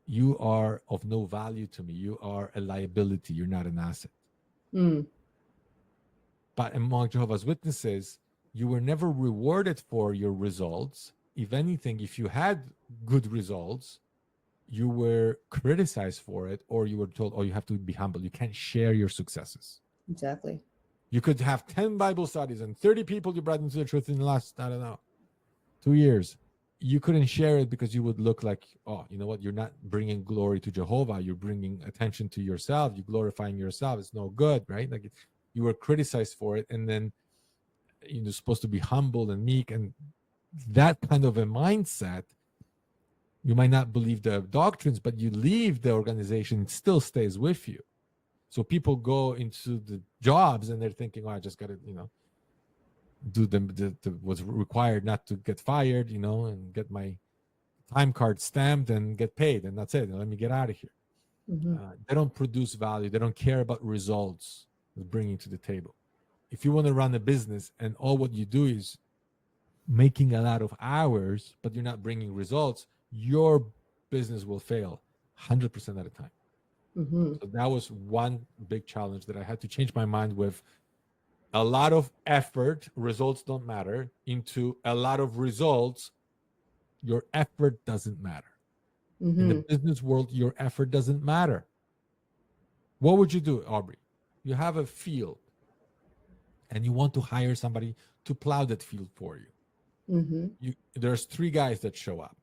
you are of no value to me. You are a liability. You're not an asset. Mm. But among Jehovah's Witnesses, you were never rewarded for your results. If anything, if you had good results, you were criticized for it, or you were told, oh, you have to be humble. You can't share your successes. Exactly. You could have 10 Bible studies and 30 people you brought into the truth in the last, I don't know, 2 years. You couldn't share it because you would look like, oh, you know what? You're not bringing glory to Jehovah. You're bringing attention to yourself. You're glorifying yourself. It's no good, right? Like you were criticized for it. And then you're supposed to be humble and meek. And that kind of a mindset, you might not believe the doctrines, but you leave the organization, it still stays with you. So people go into the jobs and they're thinking, oh, I just got to, do what's required not to get fired, and get my time card stamped and get paid, and that's it. Let me get out of here. Hmm. They don't produce value. They don't care about results bringing to the table. If you want to run a business and all what you do is making a lot of hours, but you're not bringing results, your business will fail 100% of the time. Mm-hmm. So that was one big challenge that I had to change my mind with. A lot of effort, results don't matter, into a lot of results, your effort doesn't matter. In the Mm-hmm. business world, your effort doesn't matter. What would you do, Aubrey? You have a field and you want to hire somebody to plow that field for you. Mm-hmm. There's three guys that show up.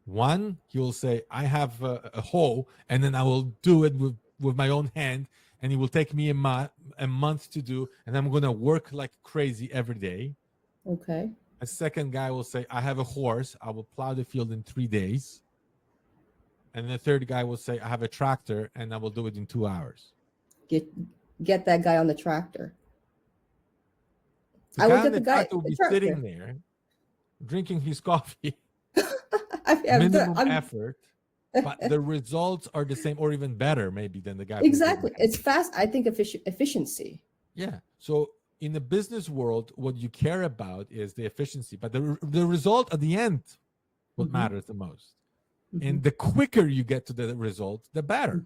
One, he will say, I have a hoe, and then I will do it with my own hand, and it will take me a month to do, and I'm going to work like crazy every day. Okay. A second guy will say, I have a horse, I will plow the field in 3 days. And the third guy will say, I have a tractor, and I will do it in 2 hours. Get get that guy on the tractor. The I guy would on get the the guy tractor will the be tractor. sitting there, drinking his coffee, I'm, minimum I'm effort, but the results are the same or even better maybe than the guy who didn't. exactly. It's fast. I think efficiency. Yeah. So in the business world, what you care about is the efficiency, but the result at the end, what Mm-hmm. matters the most. Mm-hmm. And the quicker you get to the result, the better.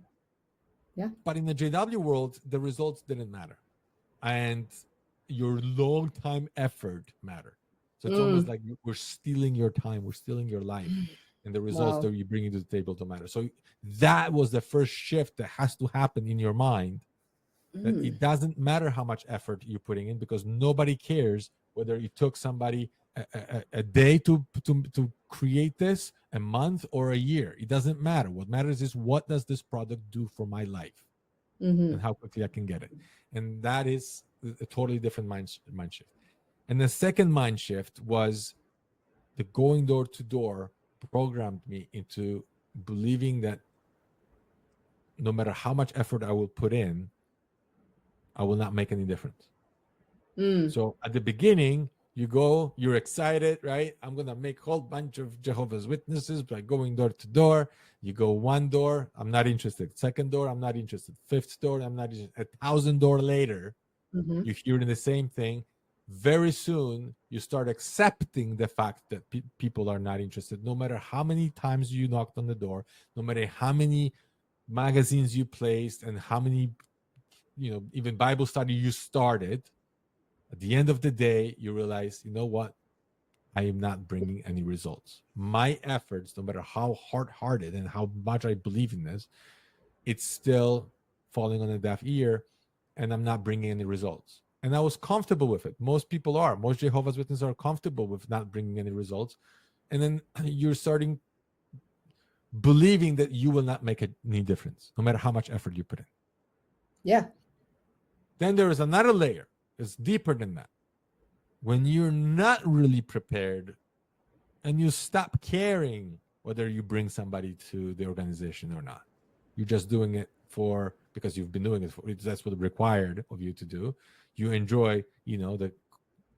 Yeah. But in the JW world, the results didn't matter. And your long time effort mattered. So it's almost Mm. like we're stealing your time, we're stealing your life, and the results Wow. that you bring to the table don't matter. So that was the first shift that has to happen in your mind, that Mm. it doesn't matter how much effort you're putting in, because nobody cares whether it took somebody a day to create this, a month or a year. It doesn't matter. What matters is, what does this product do for my life, Mm-hmm. and how quickly I can get it. And that is a totally different mind shift. And the second mind shift was the going door to door programmed me into believing that no matter how much effort I will put in, I will not make any difference. Mm. So at the beginning, you go, you're excited, right? I'm going to make a whole bunch of Jehovah's Witnesses by going door to door. You go one door, I'm not interested. Second door, I'm not interested. Fifth door, I'm not interested. 1,000 door later, Mm-hmm. you're hearing the same thing. Very soon, you start accepting the fact that people are not interested. No matter how many times you knocked on the door, no matter how many magazines you placed, and how many, even Bible study you started, at the end of the day, you realize, you know what? I am not bringing any results. My efforts, no matter how hard-hearted and how much I believe in this, it's still falling on a deaf ear, and I'm not bringing any results. And I was comfortable with it. Most people are. Most Jehovah's Witnesses are comfortable with not bringing any results. And then you're starting believing that you will not make any difference, no matter how much effort you put in. Yeah. Then there is another layer. It's deeper than that. When you're not really prepared, and you stop caring whether you bring somebody to the organization or not. You're just doing it because you've been doing it that's what required of you to do. You enjoy, the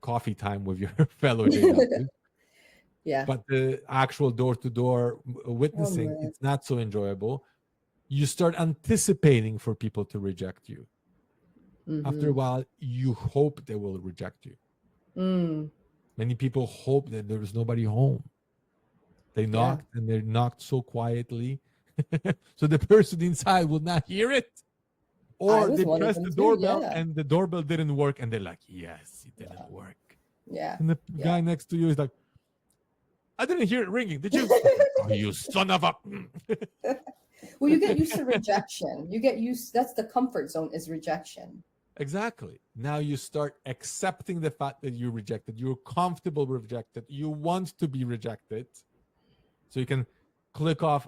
coffee time with your fellow JWs. Yeah. But the actual door-to-door Oh witnessing, man. it's not so enjoyable. You start anticipating for people to reject you. After a Mm-hmm. while, you hope they will reject you. Mm. Many people hope that there is nobody home. They Yeah. knocked, and they knocked so quietly, so the person inside will not hear it. I Or was they one of press them the too. doorbell, Yeah. and the doorbell didn't work, and they're like, yes, it didn't work. Yeah. And the Yeah. guy next to you is like, I didn't hear it ringing. Did you? Oh, you son of a. Well, you get used to rejection. You get used. That's the comfort zone, is rejection. Exactly. Now you start accepting the fact that you're rejected. You're comfortable with rejected. You want to be rejected. So you can click off,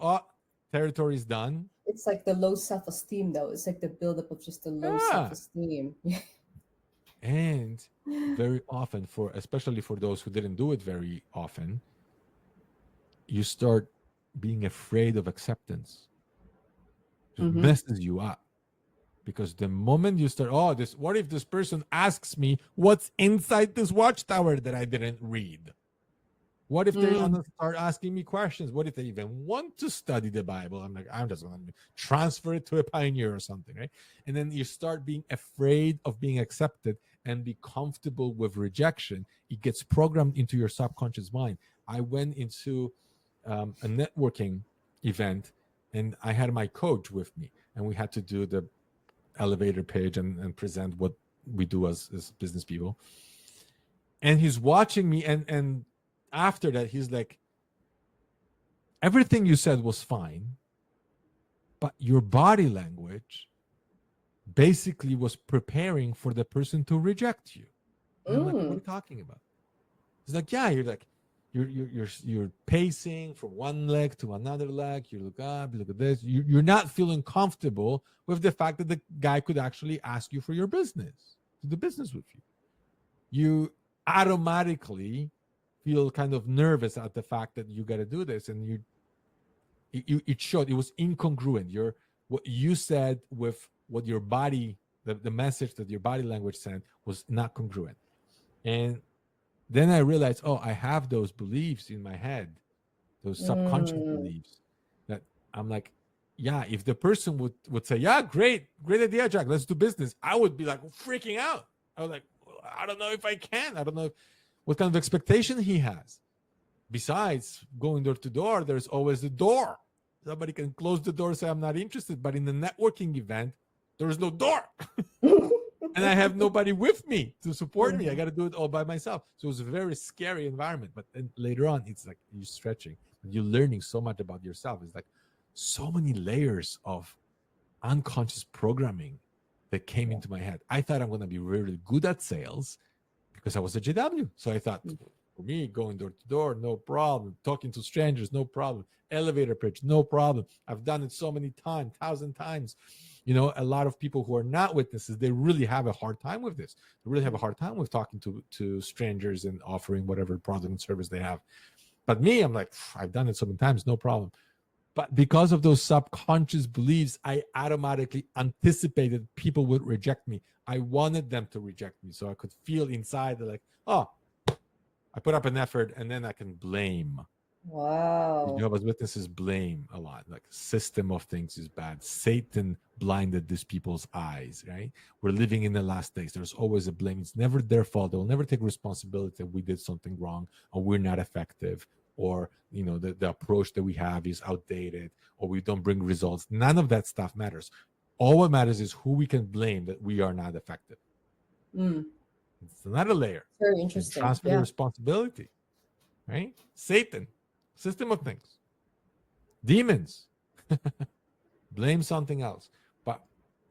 territory is done. It's like the low self-esteem, though. It's like the buildup of just the low Yeah. self-esteem. And very often, especially for those who didn't do it very often, you start being afraid of acceptance. It Mm-hmm. messes you up, because the moment you start, what if this person asks me what's inside this watchtower that I didn't read? What if they're gonna start asking me questions? What if they even want to study the Bible? I'm like, I'm just gonna transfer it to a pioneer or something, right? And then you start being afraid of being accepted and be comfortable with rejection. It gets programmed into your subconscious mind. I went into a networking event, and I had my coach with me. and we had to do the elevator pitch and present what we do as business people. And he's watching me, and after that, he's like, everything you said was fine, but your body language basically was preparing for the person to reject you. And I'm like, what are you talking about? He's like, yeah, you're like, you're pacing from one leg to another leg. You look up, you look at this. You're not feeling comfortable with the fact that the guy could actually ask you for your business, to do business with you. You automatically feel kind of nervous at the fact that you got to do this, and it showed. It was incongruent. What you said with what your body, the message that your body language sent was not congruent. And then I realized, oh, I have those beliefs in my head, those subconscious beliefs, that I'm like, yeah, if the person would say, yeah, great idea, Jack, let's do business, I would be like freaking out. I was like, I don't know if I can. I don't know what kind of expectation he has. Besides going door to door, there's always the door. Somebody can close the door and say, I'm not interested. But in the networking event, there is no door. And I have nobody with me to support me. I got to do it all by myself. So it was a very scary environment. But then later on, it's like you're stretching. You're learning so much about yourself. It's like so many layers of unconscious programming that came into my head. I thought I'm going to be really good at sales because I was a JW. So I thought, for me, going door to door, no problem. Talking to strangers, no problem. Elevator pitch, no problem. I've done it so many times, 1,000 times. You know, a lot of people who are not witnesses, they really have a hard time with this. They really have a hard time with talking to strangers and offering whatever product and service they have. But me, I'm like, I've done it so many times, no problem. But because of those subconscious beliefs, I automatically anticipated people would reject me. I wanted them to reject me. So I could feel inside like, oh, I put up an effort, and then I can blame. Wow. Jehovah's Witnesses blame a lot. Like, system of things is bad. Satan blinded these people's eyes, right? We're living in the last days. There's always a blame. It's never their fault. They will never take responsibility that we did something wrong, or we're not effective, or, you know, the approach that we have is outdated, or we don't bring results. None of that stuff matters. All what matters is who we can blame that we are not effective. It's another layer. Very interesting. Transfer the responsibility, right? Satan, system of things, demons, blame something else. But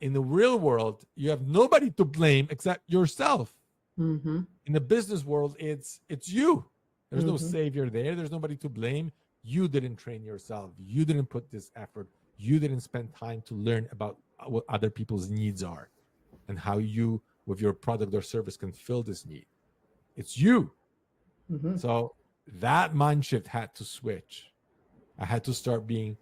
in the real world, you have nobody to blame except yourself. In the business world, it's you. There's no savior there. There's nobody to blame. You didn't train yourself. You didn't put this effort. You didn't spend time to learn about what other people's needs are and how you, with your product or service, can fill this need. It's you. So that mind shift had to switch. I had to start being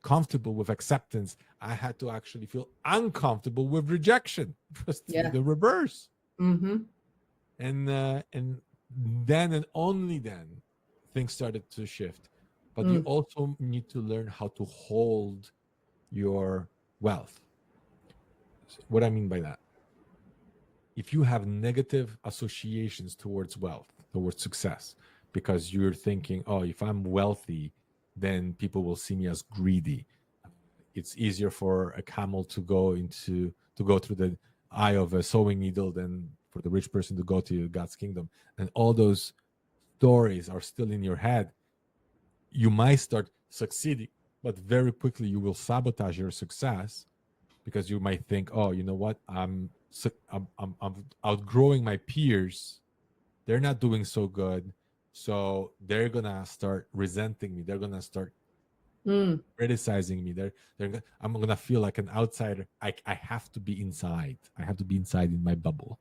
comfortable with acceptance. I had to actually feel uncomfortable with rejection. It was the reverse. And then and only then things started to shift. But you also need to learn how to hold your wealth. What I mean by that, if you have negative associations towards wealth, towards success, because you're thinking, oh, if I'm wealthy, then people will see me as greedy. It's easier for a camel to go through the eye of a sewing needle than for the rich person to go to God's kingdom. And all those stories are still in your head. You might start succeeding, but very quickly you will sabotage your success, because you might think, oh, you know what? I'm outgrowing my peers. They're not doing so good. So they're going to start resenting me. They're going to start criticizing me. I'm going to feel like an outsider. I have to be inside. I have to be inside in my bubble.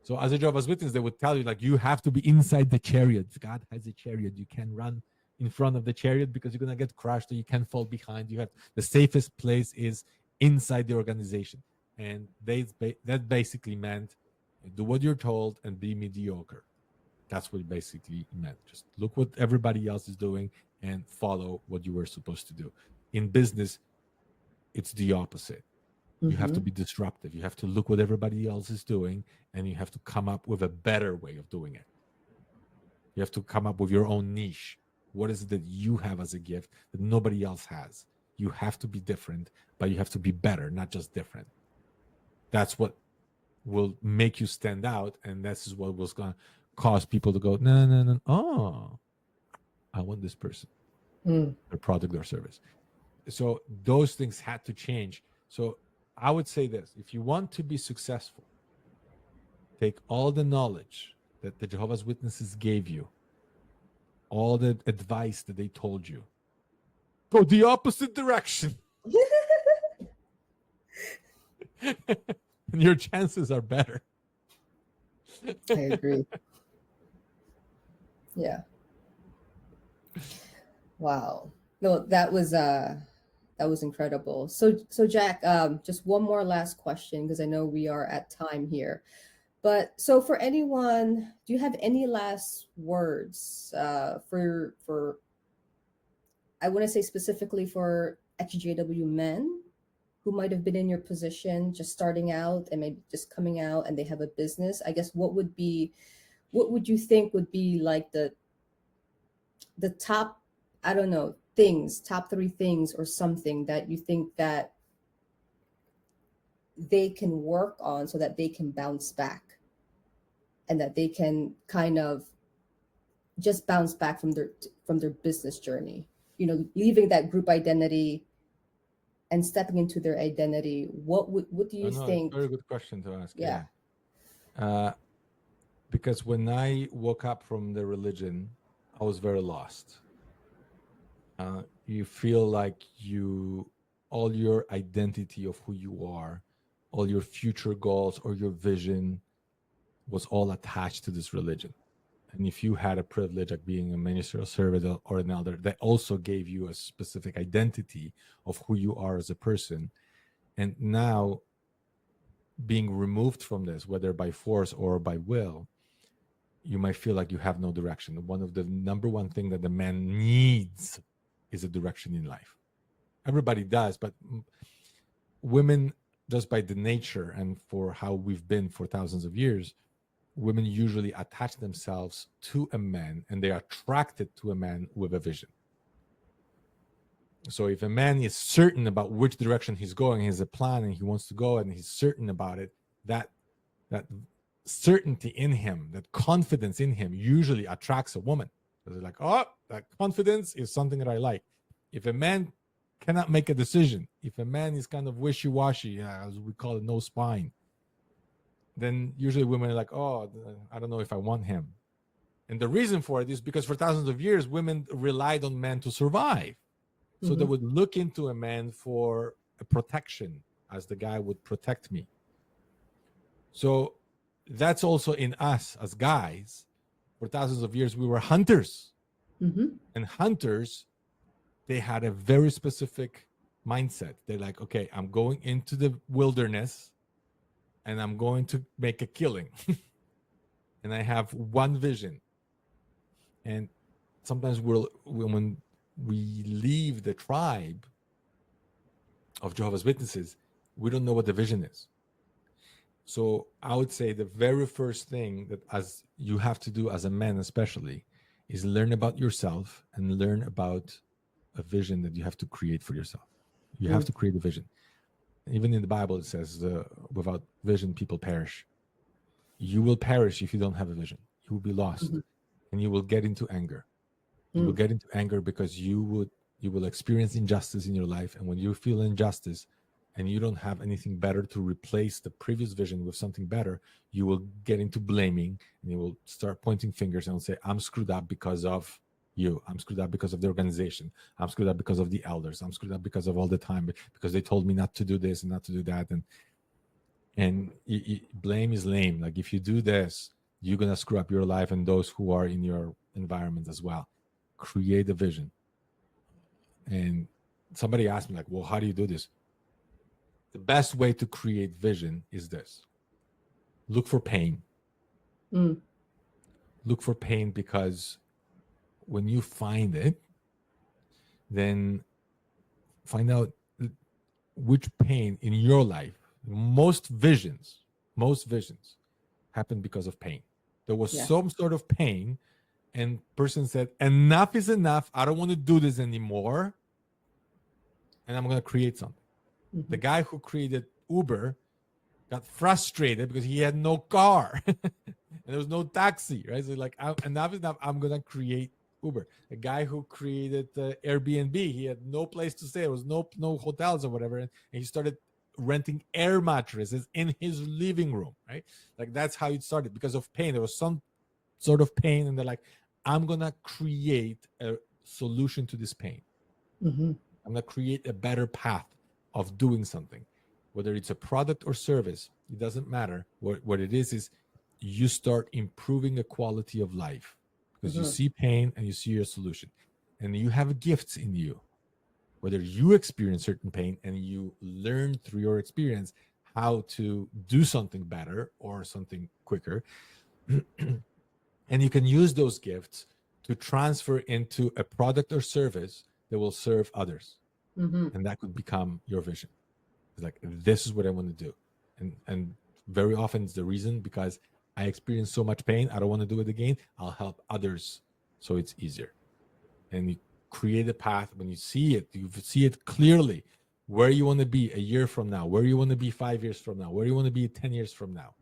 So as a Jehovah's Witness, they would tell you, like, you have to be inside the chariot. God has a chariot. You can run in front of the chariot because you're going to get crushed, or you can fall behind. You have the safest place is inside the organization. And that basically meant do what you're told and be mediocre. That's what it basically meant. Just look what everybody else is doing and follow what you were supposed to do. In business, it's the opposite. You have to be disruptive. You have to look what everybody else is doing, and you have to come up with a better way of doing it. You have to come up with your own niche. What is it that you have as a gift that nobody else has? You have to be different, but you have to be better, not just different. That's what will make you stand out, and this is what was going to cause people to go, no, no, no. Oh, I want this person, their product or service. So those things had to change. So I would say this: if you want to be successful, take all the knowledge that the Jehovah's Witnesses gave you, all the advice that they told you, go the opposite direction. And your chances are better. I agree. Yeah. Wow. No, that was incredible. So Jack, just one more last question because I know we are at time here. But so for anyone, do you have any last words for I want to say specifically for XJW men who might have been in your position just starting out and maybe just coming out and they have a business? I guess what would you think would be like the top, I don't know, top 3 things or something that you think that they can work on so that they can bounce back and that they can kind of just bounce back from their business journey, leaving that group identity and stepping into their identity? What do you think? Very good question to ask. Yeah. Because when I woke up from the religion, I was very lost. You feel like all your identity of who you are, all your future goals or your vision was all attached to this religion. And if you had a privilege of being a minister or servant or an elder, that also gave you a specific identity of who you are as a person. And now being removed from this, whether by force or by will, you might feel like you have no direction. One of the number one thing that the man needs is a direction in life. Everybody does, but women, just by the nature and for how we've been for thousands of years, women usually attach themselves to a man and they are attracted to a man with a vision. So if a man is certain about which direction he's going, he has a plan and he wants to go and he's certain about it, that certainty in him, that confidence in him usually attracts a woman. Because they're like, oh, that confidence is something that I like. If a man cannot make a decision, if a man is kind of wishy-washy, as we call it, no spine, then usually women are like, oh, I don't know if I want him. And the reason for it is because for thousands of years, women relied on men to survive. So they would look into a man for a protection, as the guy would protect me. So that's also in us as guys. For thousands of years, we were hunters. And hunters, they had a very specific mindset. They're like, okay, I'm going into the wilderness and I'm going to make a killing. And I have one vision. And sometimes when we leave the tribe of Jehovah's Witnesses, we don't know what the vision is. So I would say the very first thing that as you have to do as a man especially is learn about yourself and learn about a vision that you have to create for yourself. You have to create a vision. Even in the Bible, it says, without vision, people perish. You will perish if you don't have a vision. You will be lost and you will get into anger. You will get into anger because you will experience injustice in your life. And when you feel injustice and you don't have anything better to replace the previous vision with something better, you will get into blaming and you will start pointing fingers and say, I'm screwed up because of you. I'm screwed up because of the organization. I'm screwed up because of the elders. I'm screwed up because of all the time, because they told me not to do this and not to do that. And blame is lame. Like if you do this, you're going to screw up your life and those who are in your environment as well. Create a vision. And somebody asked me like, well, how do you do this? The best way to create vision is this. Look for pain. Look for pain, because when you find it, then find out which pain in your life. Most visions happen because of pain. There was some sort of pain and person said, enough is enough. I don't want to do this anymore. and I'm going to create something. Mm-hmm. The guy who created Uber got frustrated because he had no car and there was no taxi, right? So like, enough is enough. I'm going to create Uber. A guy who created Airbnb, he had no place to stay. There was no hotels or whatever. And he started renting air mattresses in his living room, right? Like that's how it started because of pain. There was some sort of pain and they're like, I'm going to create a solution to this pain. Mm-hmm. I'm going to create a better path of doing something. Whether it's a product or service, it doesn't matter. What it is you start improving the quality of life because you see pain and you see your solution. And you have gifts in you. Whether you experience certain pain and you learn through your experience how to do something better or something quicker. And you can use those gifts to transfer into a product or service that will serve others. Mm-hmm. And that could become your vision. It's like, this is what I want to do. And very often it's the reason because I experienced so much pain. I don't want to do it again. I'll help others so it's easier. And you create a path. When you see it clearly where you want to be a year from now, where you want to be 5 years from now, where you want to be 10 years from now.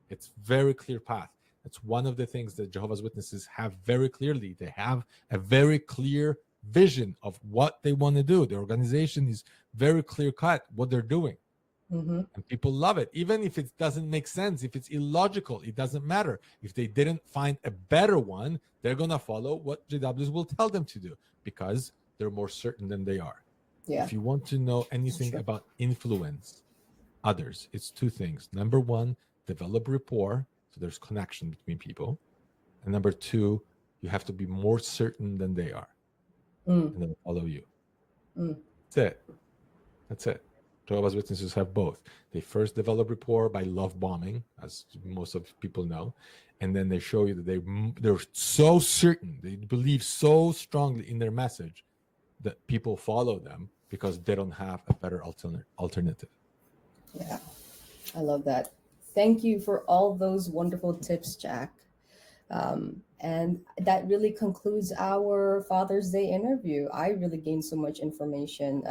It's very clear path. That's one of the things that Jehovah's Witnesses have very clearly. They have a very clear vision of what they want to do. The organization is very clear cut what they're doing. Mm-hmm. And people love it. Even if it doesn't make sense, if it's illogical, it doesn't matter. If they didn't find a better one, they're going to follow what JWs will tell them to do because they're more certain than they are. Yeah. If you want to know anything about influence others, it's two things. Number one, develop rapport. So there's connection between people. And number two, you have to be more certain than they are. And they'll follow you. That's it. Jehovah's Witnesses have both. They first develop rapport by love bombing, as most of people know. And then they show you that they're so certain, they believe so strongly in their message that people follow them because they don't have a better alternative. Yeah, I love that. Thank you for all those wonderful tips, Jack. And that really concludes our Father's Day interview. I really gained so much information,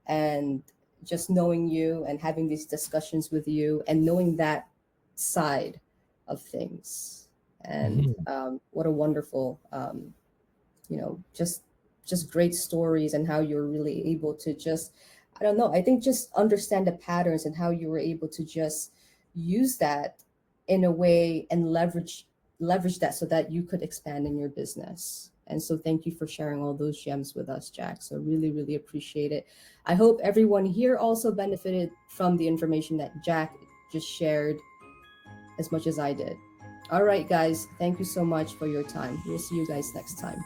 and just knowing you and having these discussions with you and knowing that side of things. And what a wonderful, just great stories and how you're really able to just, I don't know, I think just understand the patterns and how you were able to just use that in a way and leverage that so that you could expand in your business. And so thank you for sharing all those gems with us, Jack. So really, really appreciate it. I hope everyone here also benefited from the information that Jack just shared as much as I did. All right, guys, thank you so much for your time. We'll see you guys next time.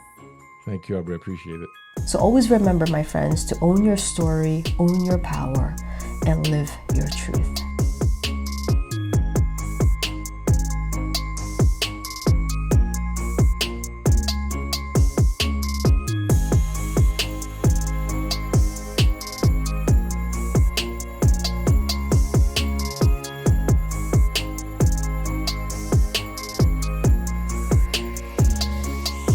Thank you, Aubrey. Appreciate it. So always remember, my friends, to own your story, own your power, and live your truth.